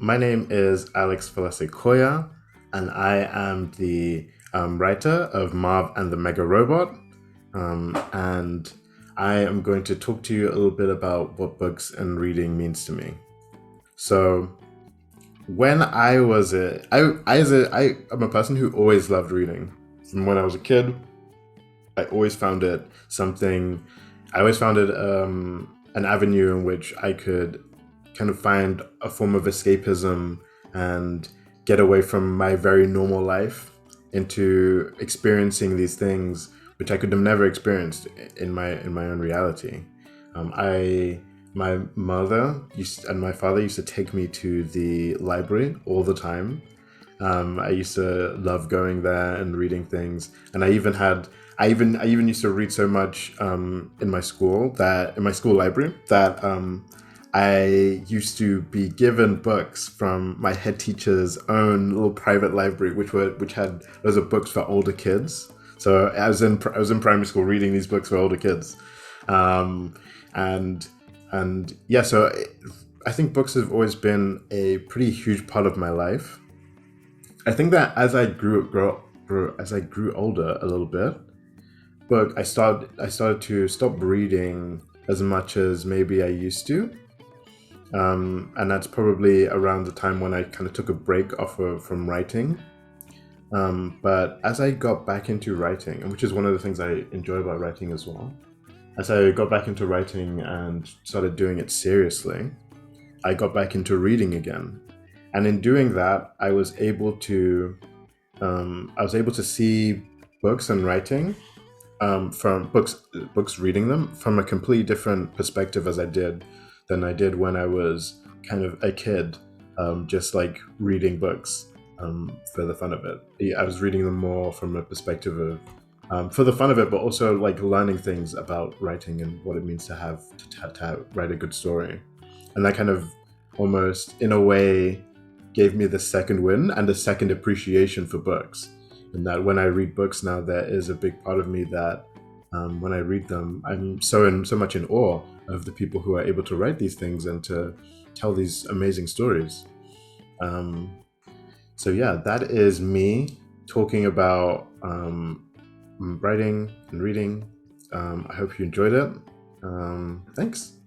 My name is Alex Falase-Koya, and I am the writer of Marv and the Mega Robot. And I am going to talk to you a little bit about what books and reading means to me. So, when I was a, I as a, I am a person who always loved reading. From when I was a kid, I always found it something. I always found it an avenue in which I could kind of find a form of escapism and get away from my very normal life into experiencing these things which I could have never experienced in my own reality. I My mother and my father used to take me to the library all the time. I used to love going there and reading things, and I even used to read so much in my school library that I used to be given books from my head teacher's own little private library, which had loads of books for older kids. So I was in primary school reading these books for older kids, um, and and yeah. I think books have always been a pretty huge part of my life. I think that as I grew older a little bit, but I started to stop reading as much as maybe I used to. And that's probably around the time when I kind of took a break from writing. But as I got back into writing, and which is one of the things I enjoy about writing as well, as I got back into writing and started doing it seriously, I got back into reading again. And in doing that, I was able to see books and writing from books reading them from a completely different perspective than I did when I was kind of a kid, just like reading books for the fun of it. Yeah, I was reading them more from a perspective of for the fun of it, but also like learning things about writing and what it means to write a good story. And that kind of almost, in a way, gave me the second win and a second appreciation for books. And that when I read books now, there is a big part of me that when I read them, I'm so much in awe of the people who are able to write these things and to tell these amazing stories. Um, so yeah, that is me talking about writing and reading. I hope you enjoyed it. Thanks.